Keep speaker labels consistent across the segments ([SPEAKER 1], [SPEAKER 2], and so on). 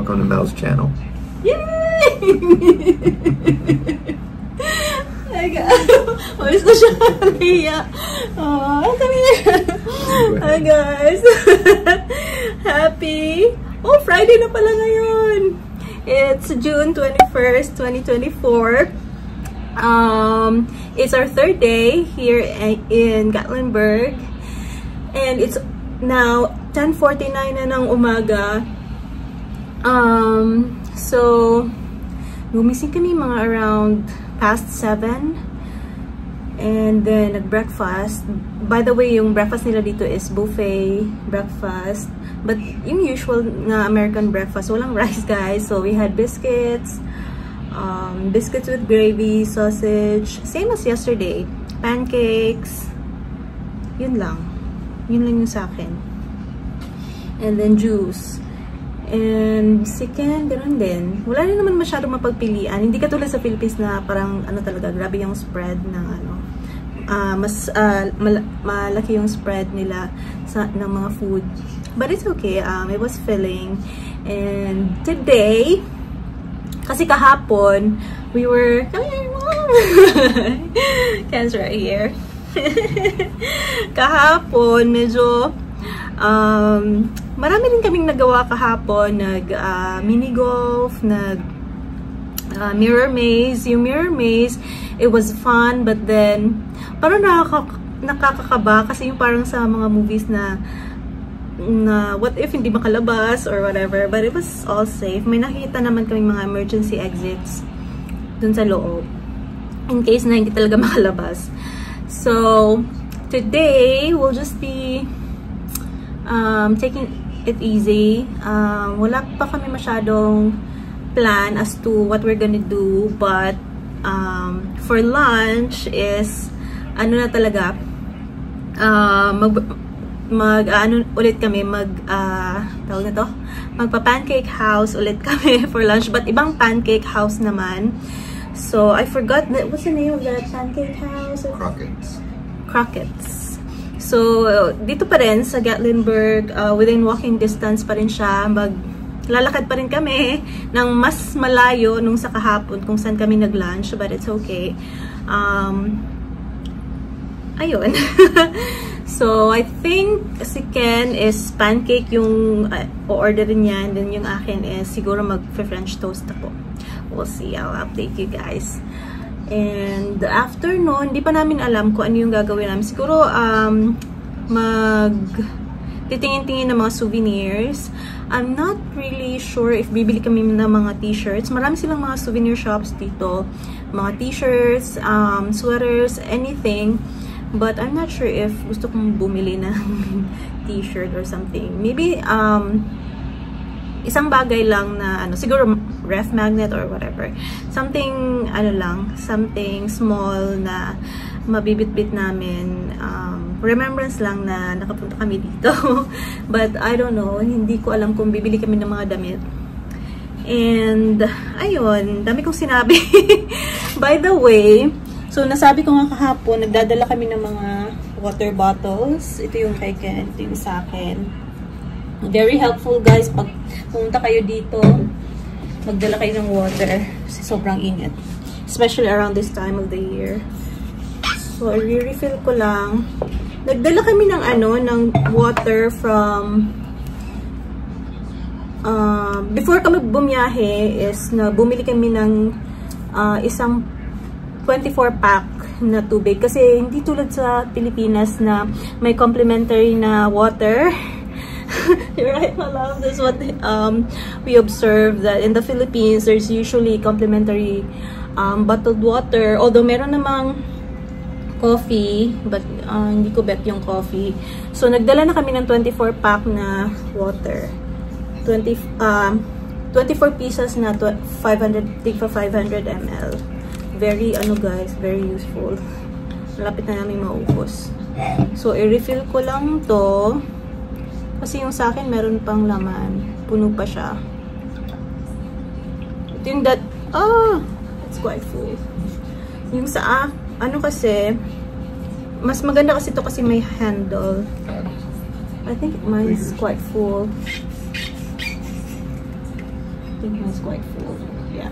[SPEAKER 1] on the Mel's channel.
[SPEAKER 2] Yay! Walis na siya. Hiya. Come here. Hi guys. Happy. Oh, Friday na pala ngayon. It's June 21st, 2024. It's our third day here in Gatlinburg. And it's now 10:49 na ng umaga. So, gumising kami mga around past 7. And then, nag-breakfast. By the way, yung breakfast nila dito is buffet breakfast. But yung usual na American breakfast, walang rice guys. So, we had biscuits. Biscuits with gravy, sausage. Same as yesterday. Pancakes. Yun lang. Yun lang yung sa akin. And then, juice. And second, ganoon din. Wala rin naman masyadong mapagpilian. Hindi katulad sa Philippines na parang ano talaga, grabe yung spread ng ano. Malaki yung spread nila ng mga food. But it's okay. It was filling. And today, kasi kahapon, we were, come here, mom! Ken's right here. Kahapon, medyo, marami din kaming nagawa kahapon. Mini golf, mirror maze. Yung mirror maze, it was fun, but then parang nakakakaba kasi yung parang sa mga movies na what if hindi makalabas or whatever, but it was all safe. May nakita naman kaming mga emergency exits dun sa loob in case na hindi talaga makalabas. So today we'll just be taking it easy. Wala pa kami masyadong plan as to what we're gonna do, but for lunch is ano na talaga, tawag na to, magpa-pancake house ulit kami for lunch, but ibang pancake house naman. So I forgot what's the name of that pancake house? Crockett's. So, dito pa rin sa Gatlinburg, within walking distance pa rin siya. Lalakad pa rin kami ng mas malayo nung sa kahapon kung saan kami nag-lunch, but it's okay. Ayun. So, I think si Ken is pancake yung o-orderin niya, and then yung akin is siguro mag-French toast ako. We'll see. I'll update you guys. And after noon, hindi pa namin alam kung ano yung gagawin namin. Siguro, titingin-tingin ng mga souvenirs. I'm not really sure if bibili kami ng mga t-shirts. Marami silang mga souvenir shops dito. Mga t-shirts, sweaters, anything. But I'm not sure if gusto kong bumili ng t-shirt or something. Maybe, isang bagay lang na, siguro ref magnet or whatever. Something, something small na mabibit-bit namin. Remembrance lang na nakapunta kami dito. But, I don't know. Hindi ko alam kung bibili kami ng mga damit. And, ayun. Dami kong sinabi. By the way, so, nasabi ko nga kahapon, nagdadala kami ng mga water bottles. Ito yung kay Ken, ito yung sa akin. Very helpful, guys. Pag pumunta kayo dito, magdala kayo ng water. Kasi sobrang init. Especially around this time of the year. So, i-refill ko lang. Nagdala kami ng ng water from before kami bumiyahe is bumili kami ng isang 24-pack na tubig. Kasi hindi tulad sa Pilipinas na may complimentary na water. Right, my love? That's what we observe, that in the Philippines, there's usually complimentary bottled water. Although meron namang coffee, but hindi ko bet yung coffee. So, nagdala na kami ng 24-pack na water. 24 pieces na 500 ml. Very, guys, very useful. Malapit na namin maubos. So, i-refill ko lang to. Kasi yung sa akin, meron pang laman. Puno pa siya. Ito yung it's quite full. Yung sa, kasi, mas maganda kasi ito kasi may handle. I think mine is quite full. think it's quite full. Yeah.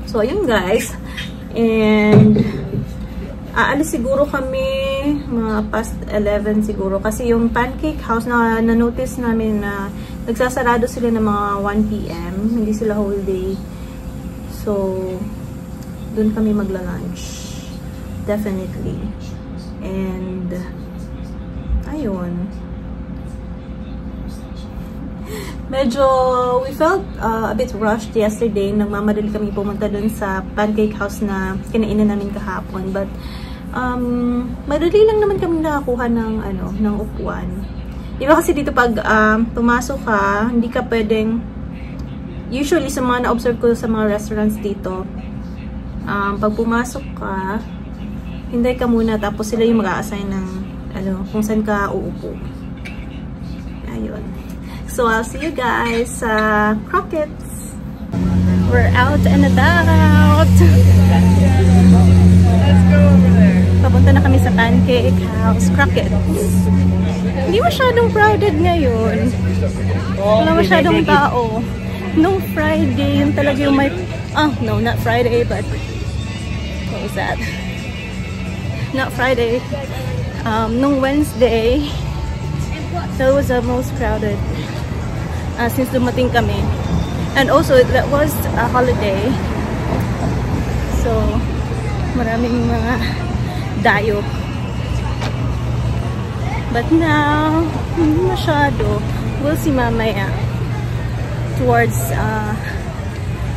[SPEAKER 2] So, ayun guys. And, aalis siguro kami mga past 11 siguro. Kasi yung Pancake House na-notice namin na nagsasarado sila ng mga 1 PM. Hindi sila whole day. So, dun kami magla-lunch. Definitely. And, ayun. Medyo, we felt a bit rushed yesterday. Nagmamadali kami pumunta dun sa Pancake House na kinainan namin kahapon. But, madali lang naman kami nakakuha ng upuan. Diba kasi dito pag pumasok ka, hindi ka pwedeng, usually sa mga na-observe ko sa mga restaurants dito, pag pumasok ka, hintay ka muna tapos sila yung mag-a-assign ng kung saan ka uupo. Ayun. So, I'll see you guys sa Crockett's. We're out and about. Let's go over there. Papunta na kami sa Pancake House, Crockett's. Hindi masyadong crowded ngayon. Wala masyadong tao. Nung Friday, yun talaga yung may... no, not Friday, but... What was that? Not Friday. Nung Wednesday, that was the most crowded. Since dumating kami. And also, that was a holiday. So, maraming mga dayo. But now, hindi masyado. We'll see mamaya. Towards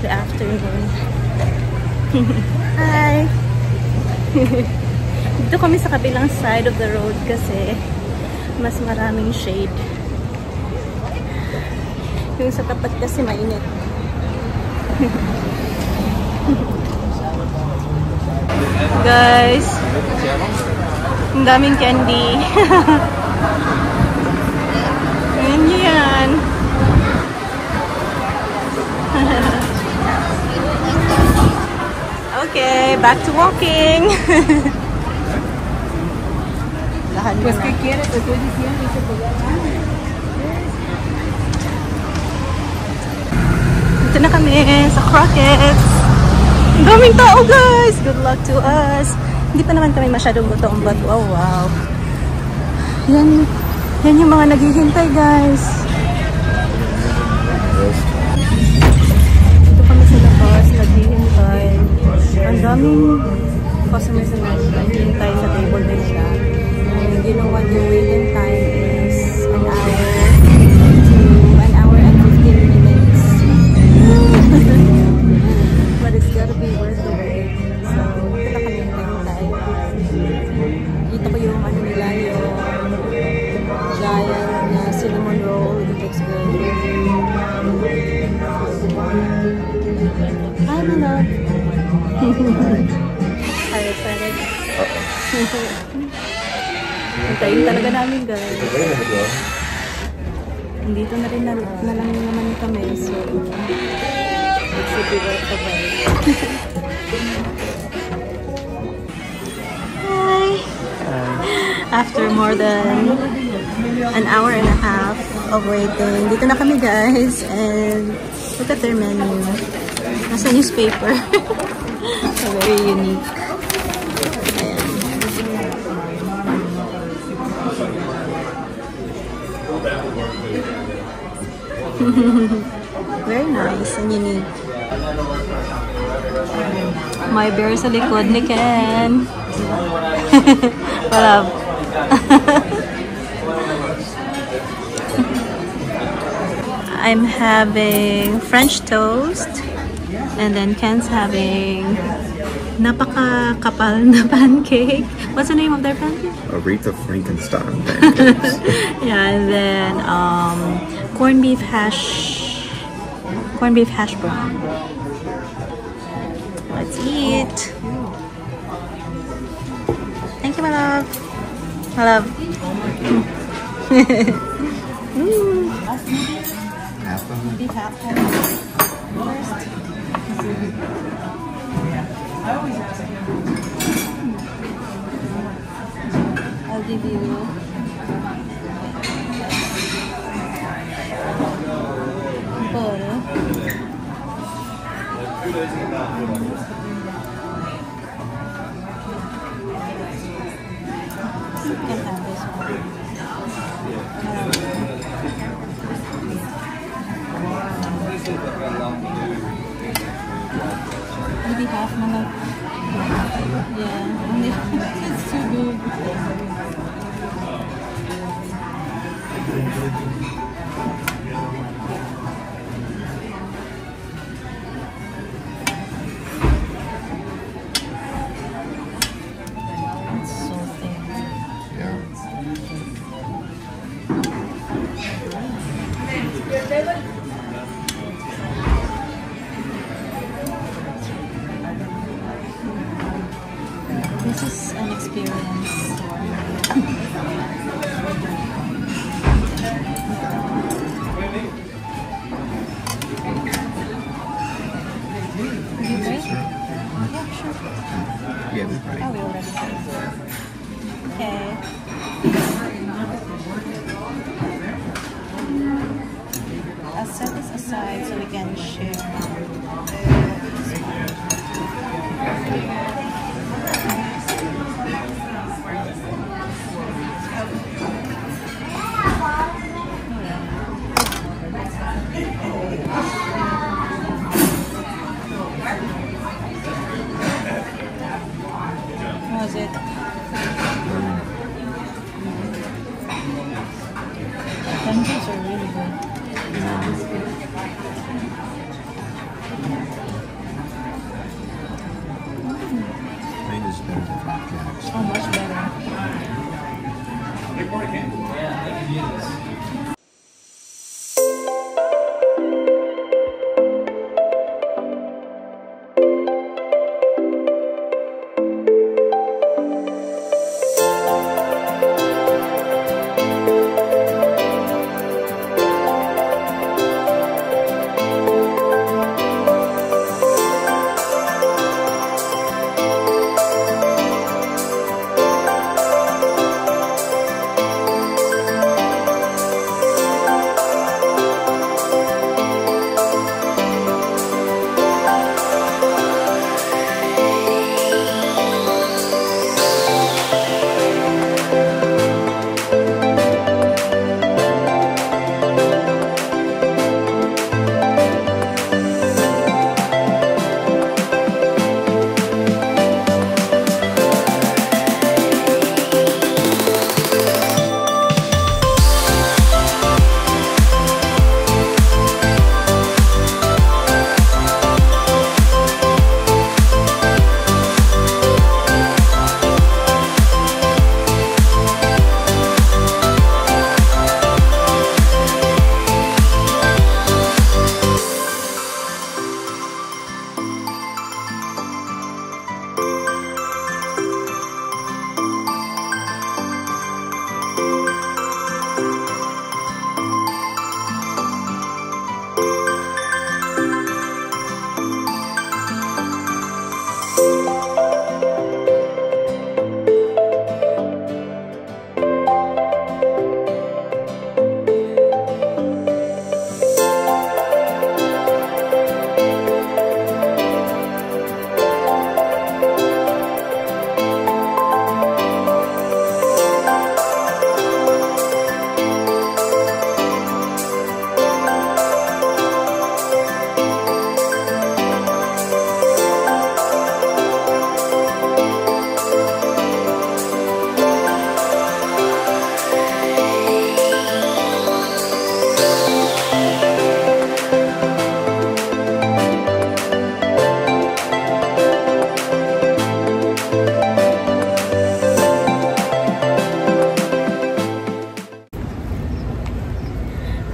[SPEAKER 2] the afternoon. Hi! Dito kami sa kabilang side of the road kasi mas maraming shade. Yung sa tapat kasi mainit. Guys, ang daming candy. Ayan yan. Okay, back to walking. Pues que quieres, te estoy diciendo y se puede. Dito na kami sa Crockett's. Ang daming tao guys! Good luck to us. Hindi pa naman kami masyadong gutom but oh wow. Yan yung mga naghihintay guys. Dito kami sa labas, naghihintay. Ang daming customers na naghihintay sa table nila. And you know what your waiting time is? An hour and 15 minutes. But it's gotta be worth the wait. So, ito na kami hintay. Dito ko yung nila, yung giant na cinnamon roll. It looks good. I don't know. Are you excited? Hintayin talaga namin guys. Dito na rin na lang naman kami. So, it should be worth the wait. Hi! After more than an hour and a half of waiting, dito na kami guys. And look at their menu. Nasa newspaper. So, very unique. Very nice and unique. My bear sa likod ni Ken. Palab. I'm having French toast and then Ken's having napaka-kapal na pancake. What's the name of their pancake?
[SPEAKER 1] Aretha Frankenstein pancakes.
[SPEAKER 2] Yeah, and then corned beef hash brown. Let's eat. Thank you, my love. My love. Beef half. I'll give you. can have this one. Maybe half na lang. Yeah, it's too good. It's so thin.
[SPEAKER 1] Yeah.
[SPEAKER 2] This is an experience. You break? Yeah, sure.
[SPEAKER 1] Yeah, we tried.
[SPEAKER 2] Oh, we already tried. Okay. I'll set this aside so we can share. How's it? Pancakes are really good.
[SPEAKER 1] Mine is better than flapjacks.
[SPEAKER 2] Oh, much better.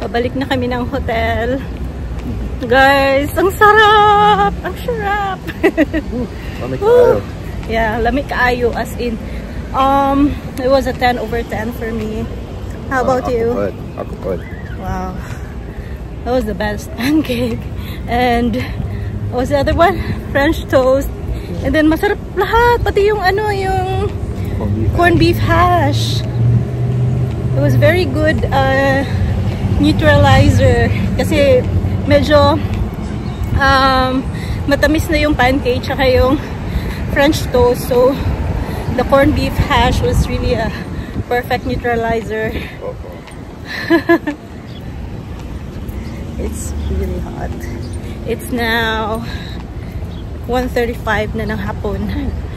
[SPEAKER 2] Pabalik na kami ng hotel. Guys, ang sarap! Ang sarap!
[SPEAKER 1] Lamig kaayo.
[SPEAKER 2] Yeah, lamig kaayo as in. It was a 10/10 for me. How about you?
[SPEAKER 1] Ako pod.
[SPEAKER 2] Wow. That was the best pancake. And what was the other one? French toast. And then masarap lahat, pati yung ano, yung corned beef hash. It was very good neutralizer kasi medyo matamis na yung pancake tsaka yung French toast. So the corned beef hash was really a perfect neutralizer. It's really hot. It's now 1:35 na ng hapon.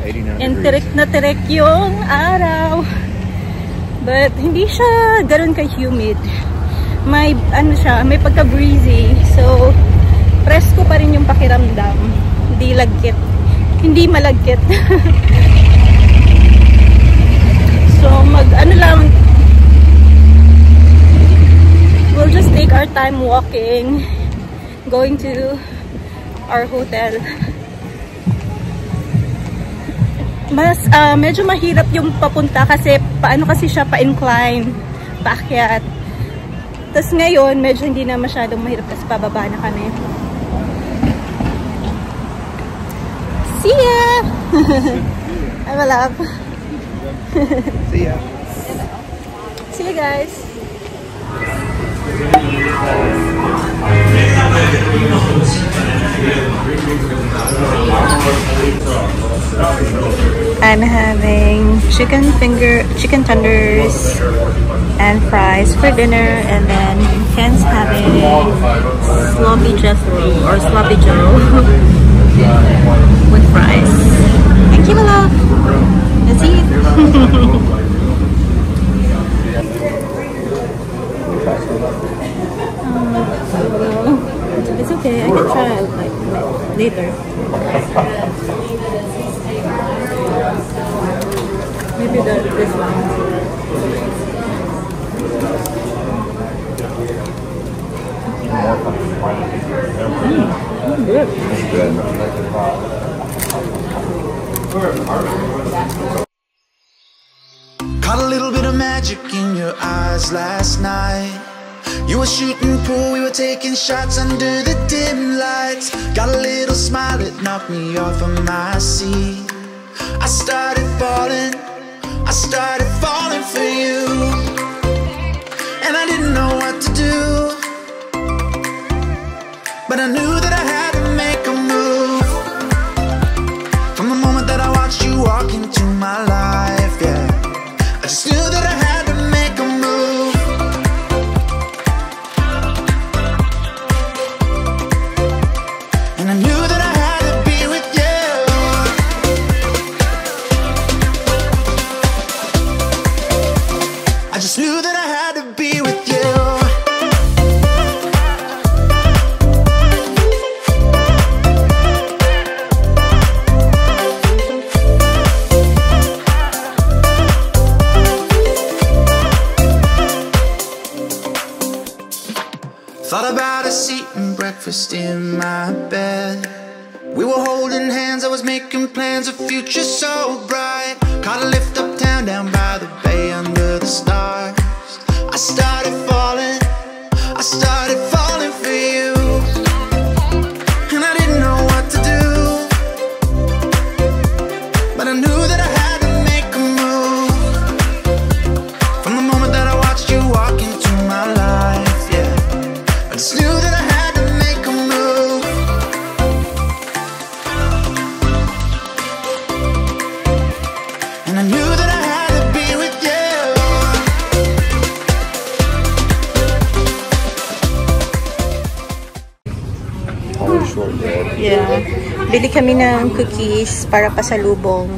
[SPEAKER 1] 89
[SPEAKER 2] And
[SPEAKER 1] degrees.
[SPEAKER 2] tirik na tirik yung araw. But hindi siya ganoon ka-humid. May ano siya, may pagka-breezy. So presko pa rin yung pakiramdam. Hindi lagkit. Hindi malagkit. So ano lang, we'll just take our time walking, going to our hotel. Mas medyo mahirap yung papunta kasi paano kasi siya pa-incline, paakyat. Tapos ngayon medyo hindi na masyadong mahirap kasi pababa na kami. See ya! I'm alive.
[SPEAKER 1] See ya.
[SPEAKER 2] See you guys. I'm having chicken tenders and fries for dinner, and then Ken's having sloppy joe with fries. Thank you, my love. Let's eat. It's okay. I can try it like later. Maybe this one. Good.
[SPEAKER 1] That's good.
[SPEAKER 3] Caught a little bit of magic in your eyes last night. You were shooting pool, we were taking shots under the dim lights. Got a little smile that knocked me off of my seat. I started falling for you, and I didn't know what to do, but I knew that I had to make a move. From the moment that I watched you walk into my life, yeah, I just knew that I had to make a move. And I knew that I had to be with you. I just knew that I had to be with you. Thought about us eating breakfast in my bed. We were holding hands, I was making plans, a future so bright. Caught a lift uptown, down by the bay under the stars. I started falling for you, and I didn't know what to do, but I knew that I had to make a move. From the moment that I watched you walk into my life, yeah, I just knew that I had to make a move. And I knew that I had to be with you.
[SPEAKER 1] Always shortbread.
[SPEAKER 2] Yeah. Bili kami ng cookies para pasalubong.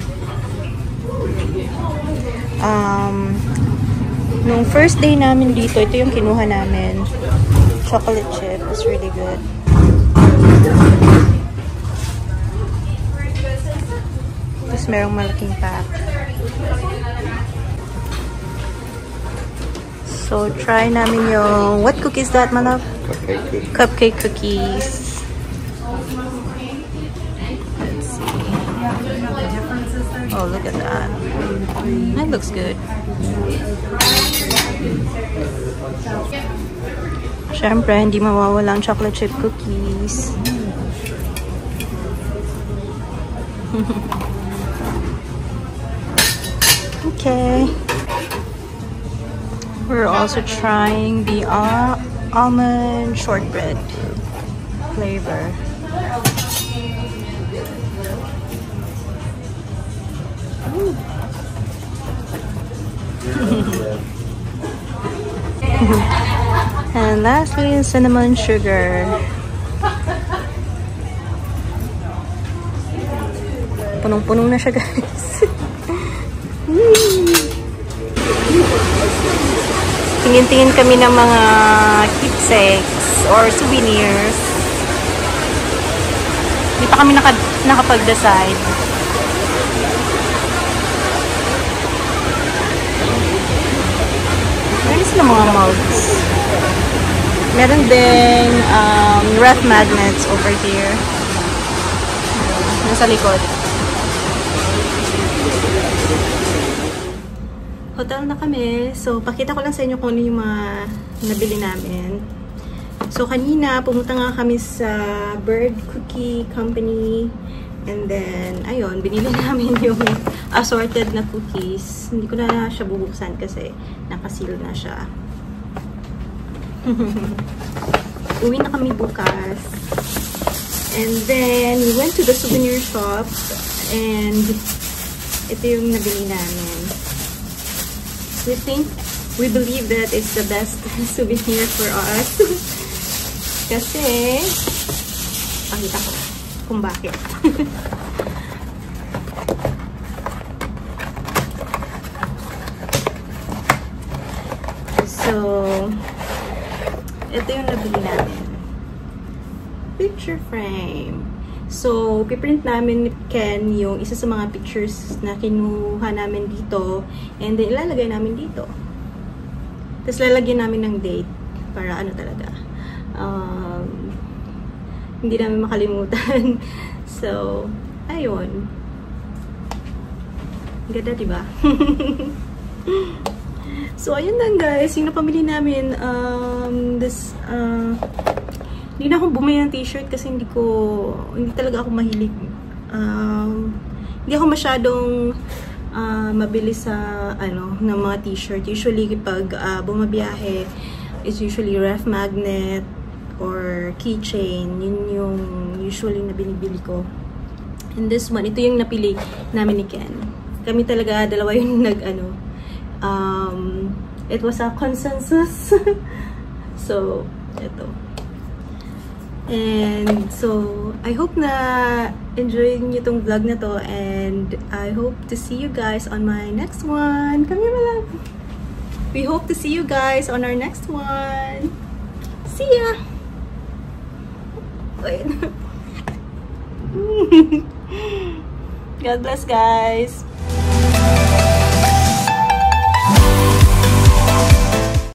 [SPEAKER 2] Nung first day namin dito, ito yung kinuha namin. Chocolate chip. It's really good. Tapos merong malaking pack. So, try namin yung... What cookie is that, my love?
[SPEAKER 1] Cupcake cookie.
[SPEAKER 2] Cupcake cookies. Let's see. Oh, look at that. That looks good. Siyempre, hindi mawawala ang chocolate chip cookies. Okay. We're also trying the almond shortbread flavor. And lastly, cinnamon sugar. Punong-punong na siya, guys. Tingin-tingin kami ng mga keepsakes or souvenirs. Hindi pa kami nakapag-decide. Meron sila mga mugs. Meron ding ref magnets over here. Nasa likod. Hotel na kami. So, pakita ko lang sa inyo kung ano yung mga nabili namin. So, kanina, pumunta nga kami sa Bird Cookie Company. And then, ayun, binili namin yung assorted na cookies. Hindi ko na siya bubuksan kasi nakaseal na siya. Uwi na kami bukas. And then, we went to the souvenir shop. And, ito yung nabili namin. We believe that it's the best souvenir for us. Kasi, pakita ko kung bakit. So, ito yung nabili namin. Picture frame. So, piprint namin ni Ken yung isa sa mga pictures na kinuha namin dito. And then, ilalagay namin dito. Tapos, lalagyan namin ng date para ano talaga. Hindi namin makalimutan. So, ayun. Ganda, diba? So, ayun lang guys. Yung napamili namin, hindi na akong bumili ng t-shirt kasi hindi talaga ako mahilig. Hindi ako masyadong mabili sa ng mga t-shirt. Usually pag bumabiyahe is usually ref magnet or keychain. Yun yung usually na binibili ko. And this one, ito yung napili namin ni Ken. Kami talaga dalawa yung it was a consensus. So, ito. And so, I hope na enjoy niyo itong vlog na to, and I hope to see you guys on my next one. Come here, my love. We hope to see you guys on our next one. See ya! Wait. God bless, guys.